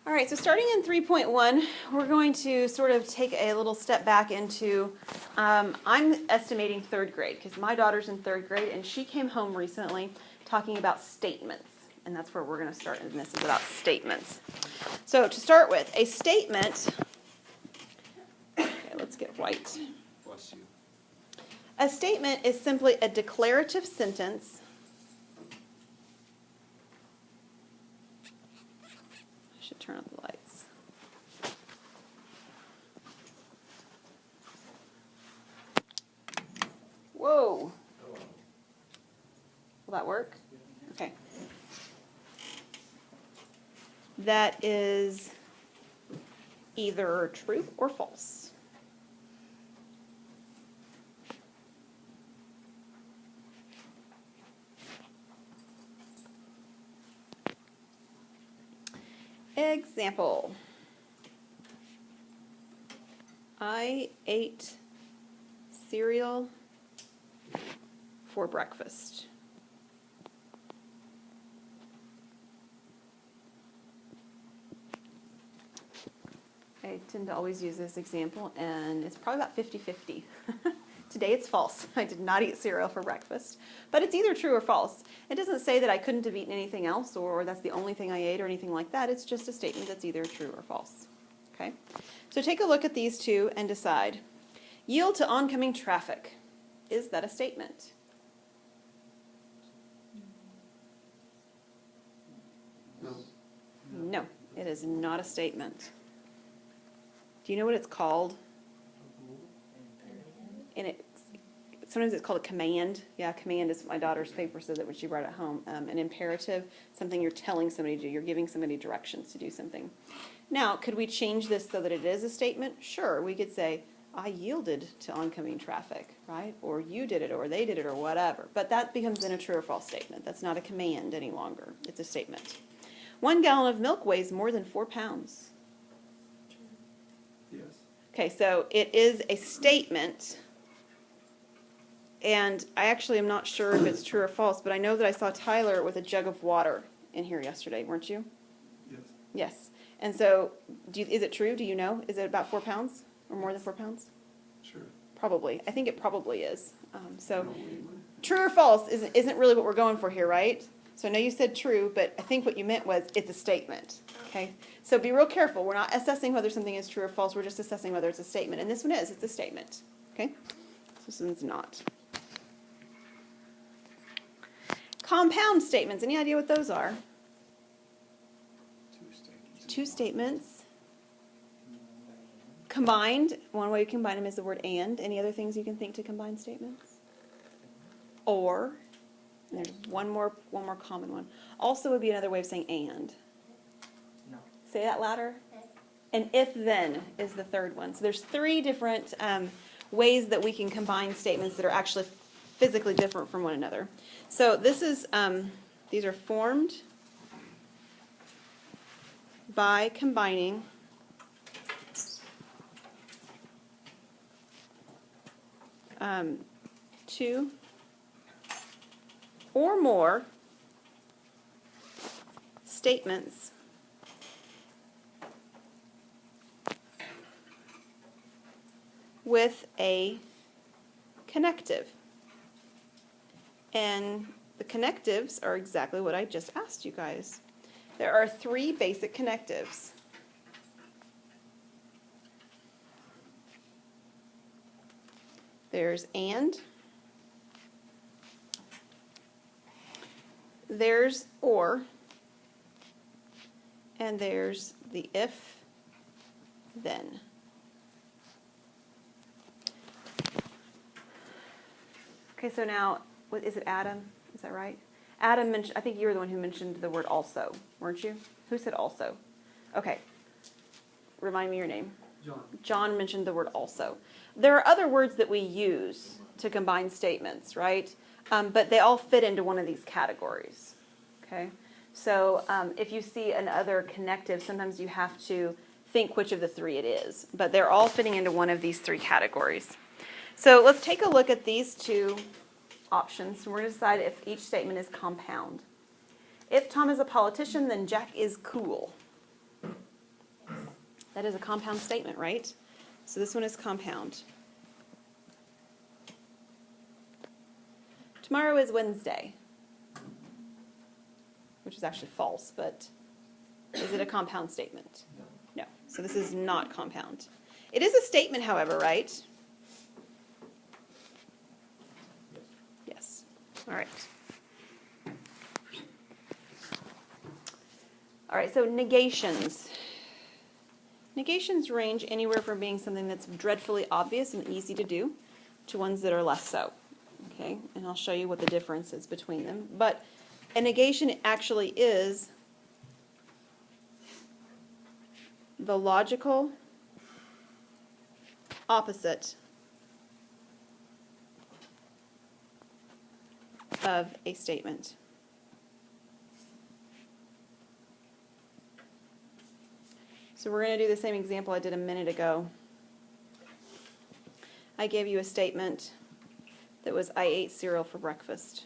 All right, so starting in 3.1, we're going to sort of take a little step back into, I'm estimating third grade because my daughter's in third grade and she came home recently talking about statements. And that's where we're going to start, and this is about statements. So to start with, a statement, okay, let's get white. Bless you. A statement is simply a declarative sentence turn up the lights. Whoa. Will that work? Okay. That is either true or false. Example. I ate cereal for breakfast. I tend to always use this example, and it's probably about 50-50. Today it's false. I did not eat cereal for breakfast. But it's either true or false. It doesn't say that I couldn't have eaten anything else or that's the only thing I ate or anything like that. It's just a statement that's either true or false. Okay? So take a look at these two and decide. Yield to oncoming traffic. Is that a statement? No. No, it is not a statement. Do you know what it's called? And sometimes it's called a command. Yeah, command is, my daughter's paper said that when she brought it home. An imperative, something you're telling somebody to do. You're giving somebody directions to do something. Now, could we change this so that it is a statement? Sure, we could say, I yielded to oncoming traffic, right? Or you did it, or they did it, or whatever. But that becomes then a true or false statement. That's not a command any longer. It's a statement. 1 gallon of milk weighs more than 4 pounds. Yes. Okay, so it is a statement. And I actually am not sure if it's true or false, but I know that I saw Tyler with a jug of water in here yesterday, weren't you? Yes. Yes. And so, is it true? Do you know? Is it about 4 pounds or more than 4 pounds? Sure. Probably. I think it probably is. So, No, we- true or false isn't really what we're going for here, right? So I know you said true, but I think what you meant was it's a statement. Okay? So be real careful. We're not assessing whether something is true or false. We're just assessing whether it's a statement. And this one is. It's a statement. Okay? This one's not. Compound statements. Any idea what those are? Two statements. Two statements. Combined. One way you combine them is the word and. Any other things you can think to combine statements? Or. And there's one more common one. Also would be another way of saying and. No. Say that louder. And if then is the third one. So there's 3 different ways that we can combine statements that are actually physically different from one another. So this is, these are formed by combining two or more statements with a connective. And the connectives are exactly what I just asked you guys. There are 3 basic connectives. There's and, there's or, and there's the if, then. Okay, so now, what is it, Adam? Is that right? Adam mentioned, I think you were the one who mentioned the word also, weren't you? Who said also? Okay. Remind me your name. John. John mentioned the word also. There are other words that we use to combine statements, right? But they all fit into one of these categories. Okay? So if you see another connective, sometimes you have to think which of the 3 it is. But they're all fitting into one of these 3 categories. So let's take a look at these 2 options. We're going to decide if each statement is compound. If Tom is a politician, then Jack is cool. That is a compound statement, right? So this one is compound. Tomorrow is Wednesday, which is actually false, but is it a compound statement? No. So this is not compound. It is a statement, however, right? Yes. All right. All right, so negations. Negations range anywhere from being something that's dreadfully obvious and easy to do to ones that are less so. Okay, and I'll show you what the difference is between them. But a negation actually is the logical opposite of a statement. So we're going to do the same example I did a minute ago. I gave you a statement that was, I ate cereal for breakfast.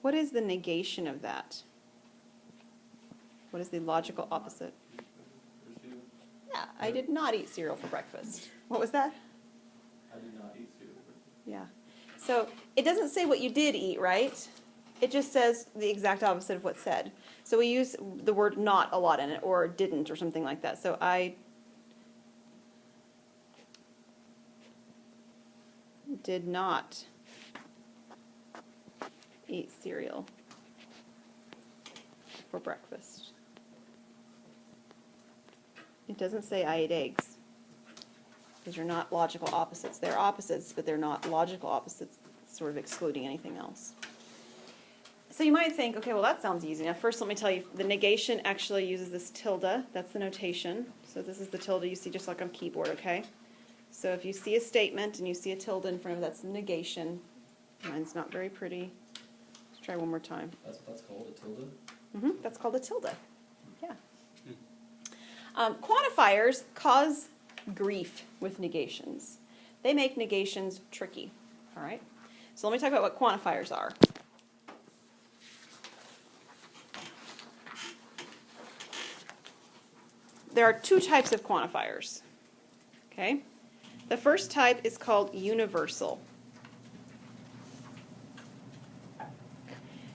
What is the negation of that? What is the logical opposite? Yeah, I did not eat cereal for breakfast. What was that? I did not eat cereal for breakfast. Yeah. So it doesn't say what you did eat, right? It just says the exact opposite of what's said. So we use the word not a lot in it, or didn't, or something like that. So I did not eat cereal for breakfast. It doesn't say I ate eggs. These are not logical opposites. They're opposites, but they're not logical opposites, sort of excluding anything else. So you might think, okay, well that sounds easy. Now first let me tell you, the negation actually uses this tilde. That's the notation. So this is the tilde you see just like on keyboard, okay? So if you see a statement and you see a tilde in front of it, that's the negation. Mine's not very pretty. Let's try one more time. That's called a tilde? Mm-hmm, that's called a tilde. Yeah. Quantifiers cause grief with negations. They make negations tricky. All right? So let me talk about what quantifiers are. There are two types of quantifiers. Okay? The first type is called universal.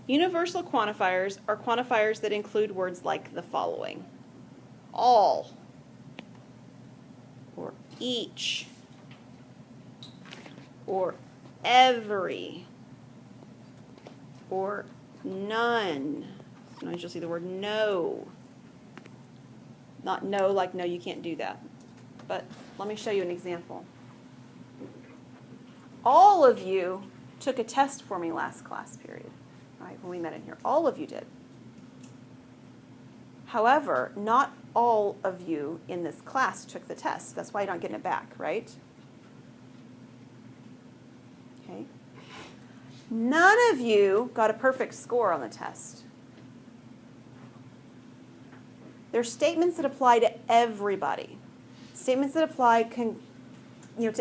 Universal quantifiers are quantifiers that include words like the following: all, or each, or every, or none. Sometimes you'll see the word no. Not no like no, you can't do that. But let me show you an example. All of you took a test for me last class period, right, when we met in here. All of you did. However, not all of you in this class took the test. That's why you're not getting it back, right? Okay. None of you got a perfect score on the test. There are statements that apply to everybody. Statements that apply to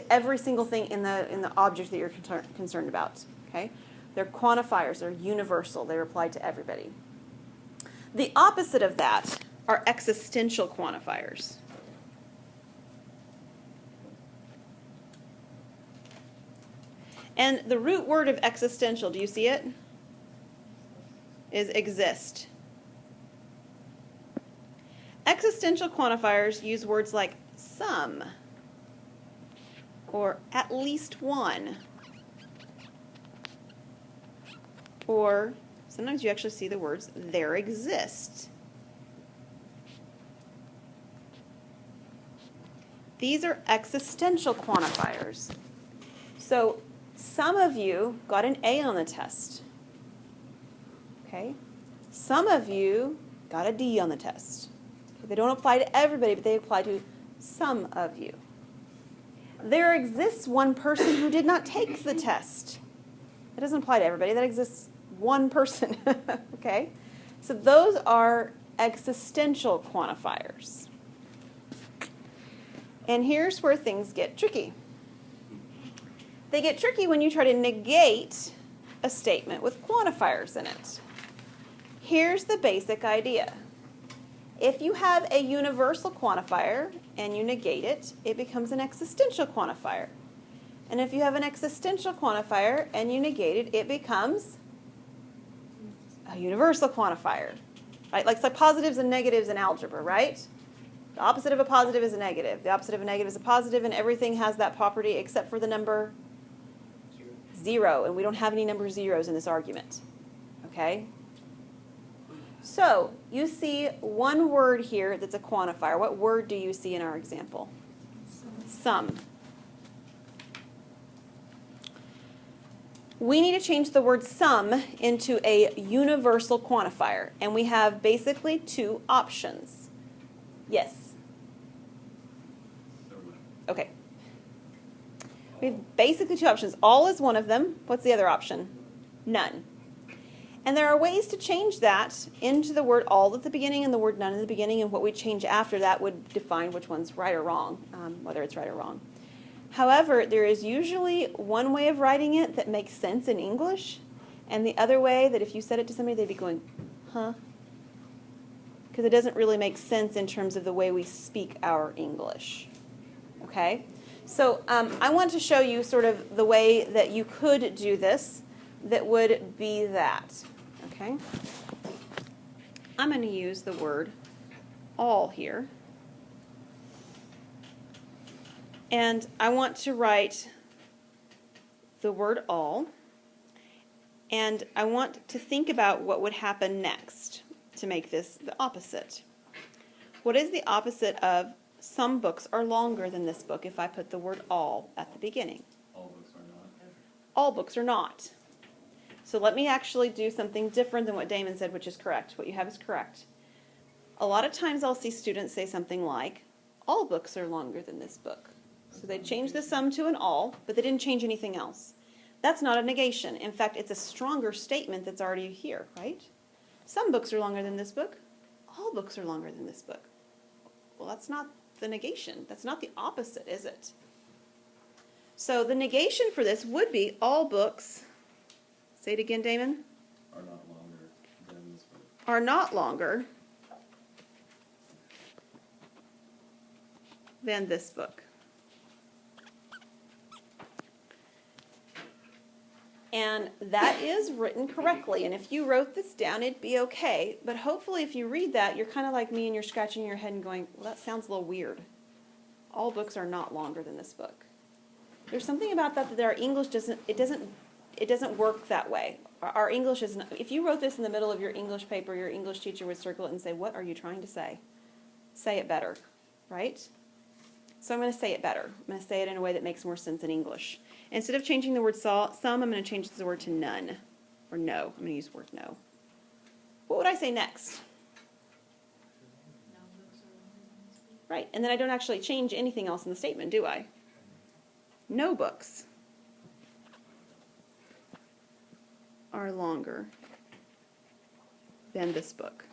every single thing in the object that you're concerned about. Okay? They're quantifiers. They're universal. They apply to everybody. The opposite of that are existential quantifiers. And the root word of existential, do you see it? Is exist. Existential quantifiers use words like some, or at least one, or sometimes you actually see the words there exist. These are existential quantifiers. So some of you got an A on the test. Okay? Some of you got a D on the test. They don't apply to everybody, but they apply to some of you. There exists one person who did not take the test. That doesn't apply to everybody. That exists one person. Okay? So those are existential quantifiers. And here's where things get tricky. They get tricky when you try to negate a statement with quantifiers in it. Here's the basic idea. If you have a universal quantifier and you negate it, it becomes an existential quantifier. And if you have an existential quantifier and you negate it, it becomes a universal quantifier. Right? Like positives and negatives in algebra, right? The opposite of a positive is a negative. The opposite of a negative is a positive, and everything has that property except for the number 0. And we don't have any number zeros in this argument. Okay? So, you see one word here that's a quantifier. What word do you see in our example? Sum. We need to change the word sum into a universal quantifier, and we have basically two options. Yes? Okay. We have basically two options. All is one of them. What's the other option? None. And there are ways to change that into the word all at the beginning and the word none at the beginning, and what we change after that would define which one's right or wrong, whether it's right or wrong. However, there is usually one way of writing it that makes sense in English, and the other way that if you said it to somebody, they'd be going, huh? Because it doesn't really make sense in terms of the way we speak our English. Okay? So I want to show you sort of the way that you could do this that would be that. Okay? I'm going to use the word all here. And I want to write the word all. And I want to think about what would happen next to make this the opposite. What is the opposite of some books are longer than this book if I put the word all at the beginning? All books are not. All books are not. So let me actually do something different than what Damon said, which is correct. What you have is correct. A lot of times I'll see students say something like, all books are longer than this book. So they changed the sum to an all, but they didn't change anything else. That's not a negation. In fact, it's a stronger statement that's already here, right? Some books are longer than this book. All books are longer than this book. Well, that's not the negation. That's not the opposite, is it? So the negation for this would be all books, say it again, Damon, Are not longer than this book. are not longer than this book. And that is written correctly. And if you wrote this down, it'd be okay. But hopefully if you read that, you're kind of like me and you're scratching your head and going, well, that sounds a little weird. All books are not longer than this book. There's something about that our English doesn't work that way. Our English isn't, if you wrote this in the middle of your English paper, your English teacher would circle it and say, what are you trying to say? Say it better, right? So I'm going to say it better. I'm going to say it in a way that makes more sense in English. Instead of changing the word some, I'm going to change the word to none, or no. I'm going to use the word no. What would I say next? Right, and then I don't actually change anything else in the statement, do I? No books are longer than this book.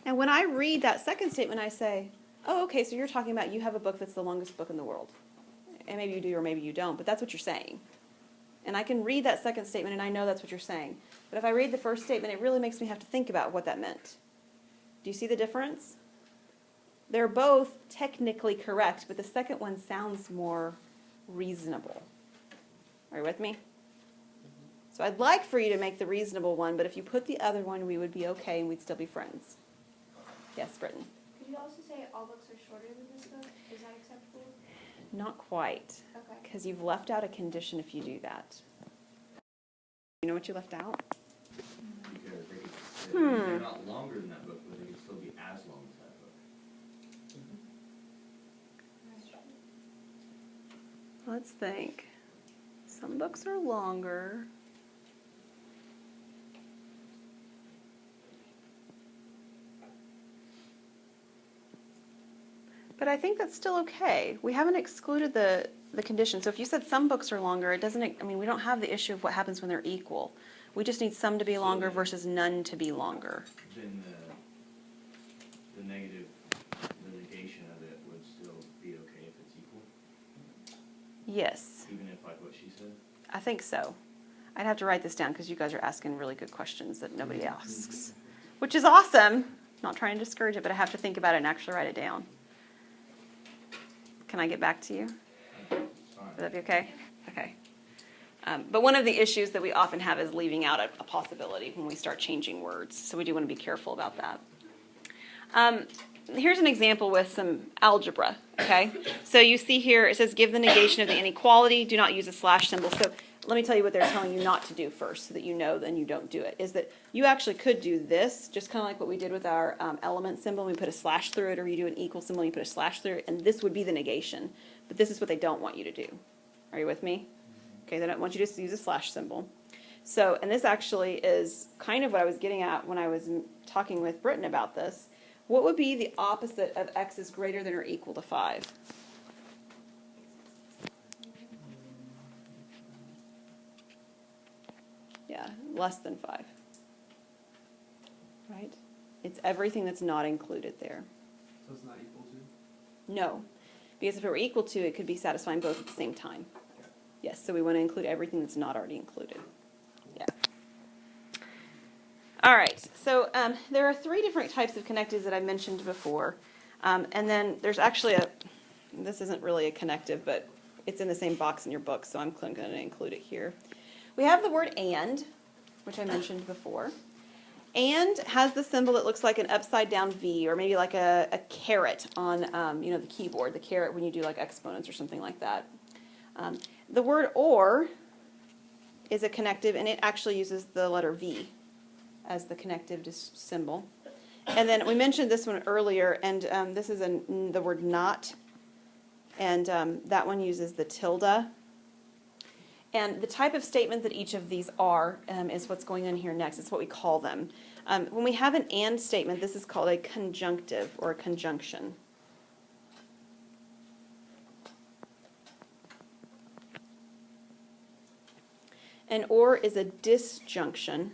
And when I read that second statement, I say, oh, okay, so you're talking about you have a book that's the longest book in the world. And maybe you do or maybe you don't, but that's what you're saying. And I can read that second statement and I know that's what you're saying. But if I read the first statement, it really makes me have to think about what that meant. Do you see the difference? They're both technically correct, but the second one sounds more reasonable. Are you with me? So I'd like for you to make the reasonable one, but if you put the other one, we would be okay and we'd still be friends. Yes, Britton? Could you also say all books are shorter than this book? Is that acceptable? Not quite. Okay. Because you've left out a condition if you do that. You know what you left out? Because they're not longer than that book, but they can still be as long as that book. Let's think. Some books are longer. But I think that's still okay. We haven't excluded the condition. So if you said some books are longer, it doesn't, I mean, we don't have the issue of what happens when they're equal. We just need some to be longer versus none to be longer. Then the negative, the negation of it would still be okay if it's equal? Yes, Even if like what she said? I think so. I'd have to write this down because you guys are asking really good questions that nobody asks, which is awesome. Not trying to discourage it, but I have to think about it and actually write it down. Can I get back to you? It's fine. Would that be okay? Okay. But one of the issues that we often have is leaving out a possibility when we start changing words. So we do want to be careful about that. Here's an example with some algebra, okay? So you see here, it says give the negation of the inequality, do not use a slash symbol. So let me tell you what they're telling you not to do first so that you know then you don't do it, is that you actually could do this, just kind of like what we did with our element symbol. We put a slash through it, or you do an equal symbol and you put a slash through it, and this would be the negation. But this is what they don't want you to do. Are you with me? Okay, they don't want you to use a slash symbol. So, and this actually is kind of what I was getting at when I was talking with Britton about this. What would be the opposite of x is greater than or equal to 5? Yeah, less than 5. Right? It's everything that's not included there. So it's not equal to? No, because if it were equal to, it could be satisfying both at the same time. Yes, so we want to include everything that's not already included. Yeah. All right, so there are 3 different types of connectives that I mentioned before. And then there's actually this isn't really a connective, but it's in the same box in your book, so I'm going to include it here. We have the word and, which I mentioned before. And has the symbol that looks like an upside down V, or maybe like a caret on the keyboard, the caret when you do like exponents or something like that. The word or is a connective, and it actually uses the letter V as the connective symbol. And then we mentioned this one earlier, and this is the word not, and that one uses the tilde. And the type of statement that each of these are is what's going on here next. It's what we call them. When we have an and statement, this is called a conjunctive or a conjunction. An or is a disjunction.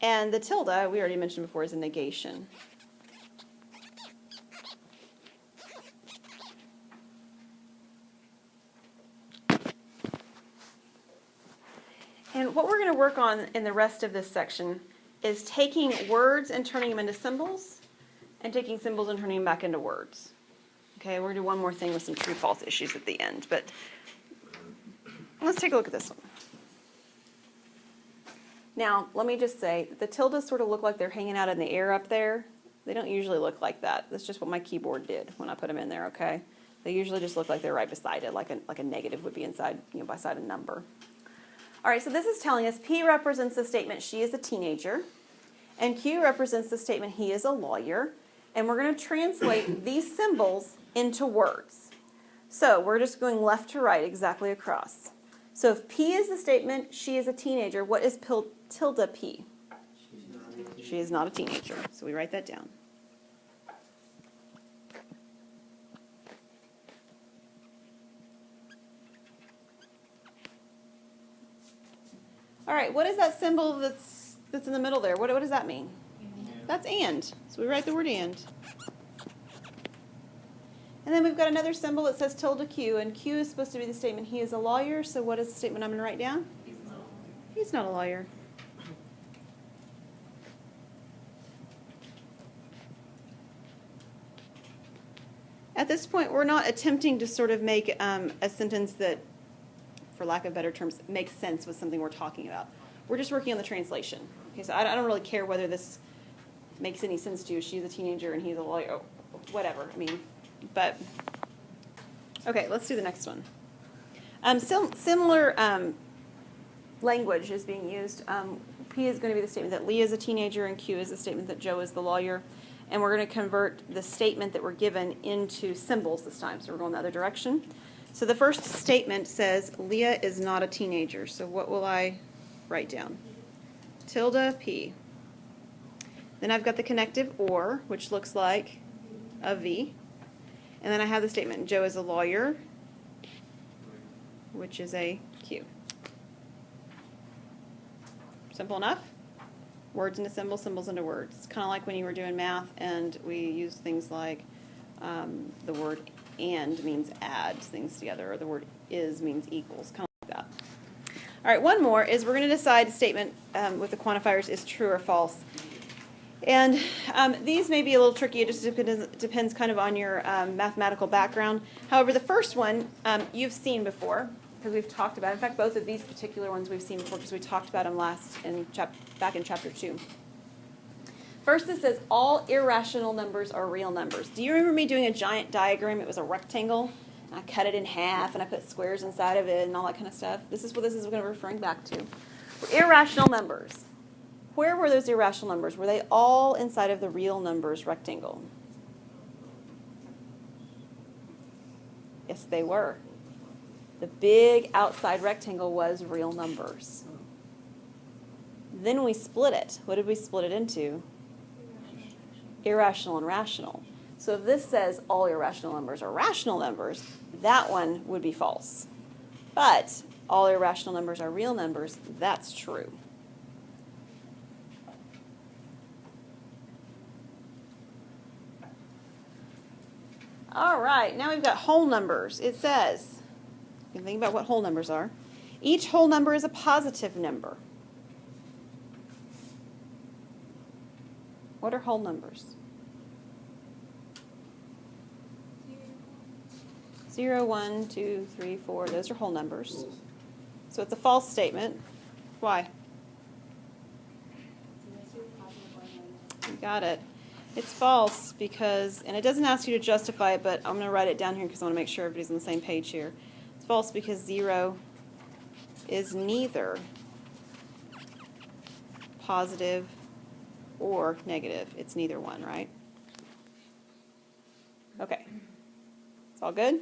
And the tilde, we already mentioned before, is a negation. And what we're going to work on in the rest of this section is taking words and turning them into symbols, and taking symbols and turning them back into words. Okay, we're going to do one more thing with some true-false issues at the end, but let's take a look at this one. Now, let me just say, the tildes sort of look like they're hanging out in the air up there. They don't usually look like that. That's just what my keyboard did when I put them in there, okay? They usually just look like they're right beside it, like a negative would be inside, beside a number. All right, so this is telling us P represents the statement she is a teenager, and Q represents the statement he is a lawyer, and we're going to translate these symbols into words. So we're just going left to right, exactly across. So if P is the statement she is a teenager, what is tilde P? She is not a teenager. So we write that down. All right, what is that symbol that's in the middle there? What does that mean? That's and. So we write the word and. And then we've got another symbol that says tilde Q, and Q is supposed to be the statement he is a lawyer. So what is the statement I'm going to write down? He's not a lawyer. At this point, we're not attempting to sort of make a sentence that, for lack of better terms, makes sense with something we're talking about. We're just working on the translation. Okay, so I don't really care whether this makes any sense to you. She's a teenager and he's a lawyer, or whatever. But okay, let's do the next one. Similar language is being used. P is going to be the statement that Leah is a teenager, and Q is the statement that Joe is the lawyer. And we're going to convert the statement that we're given into symbols this time. So we're going the other direction. So the first statement says Leah is not a teenager. So what will I write down? Tilde P. Then I've got the connective or, which looks like a V. And then I have the statement Joe is a lawyer, which is a Q. Simple enough? Words into symbols, symbols into words. It's kind of like when you were doing math and we used things like The word and means add things together, or the word is means equals, kind of like that. All right, one more is we're going to decide a statement with the quantifiers is true or false. And these may be a little tricky. It just depends kind of on your mathematical background. However, the first one you've seen before because we've talked about it. In fact, both of these particular ones we've seen before because we talked about them back in chapter 2. First, it says all irrational numbers are real numbers. Do you remember me doing a giant diagram? It was a rectangle. I cut it in half, and I put squares inside of it and all that kind of stuff. This is what this is going to be referring back to. Irrational numbers. Where were those irrational numbers? Were they all inside of the real numbers rectangle? Yes, they were. The big outside rectangle was real numbers. Then we split it. What did we split it into? Irrational and rational. So if this says all irrational numbers are rational numbers, that one would be false. But all irrational numbers are real numbers, that's true. All right, now we've got whole numbers. It says, you can think about what whole numbers are. Each whole number is a positive number. What are whole numbers? 0, 1, 2, 3, 4. Those are whole numbers. So it's a false statement. Why? You got it. It's false because, and it doesn't ask you to justify it, but I'm going to write it down here because I want to make sure everybody's on the same page here. It's false because 0 is neither positive or negative. It's neither one, right? Okay. It's all good?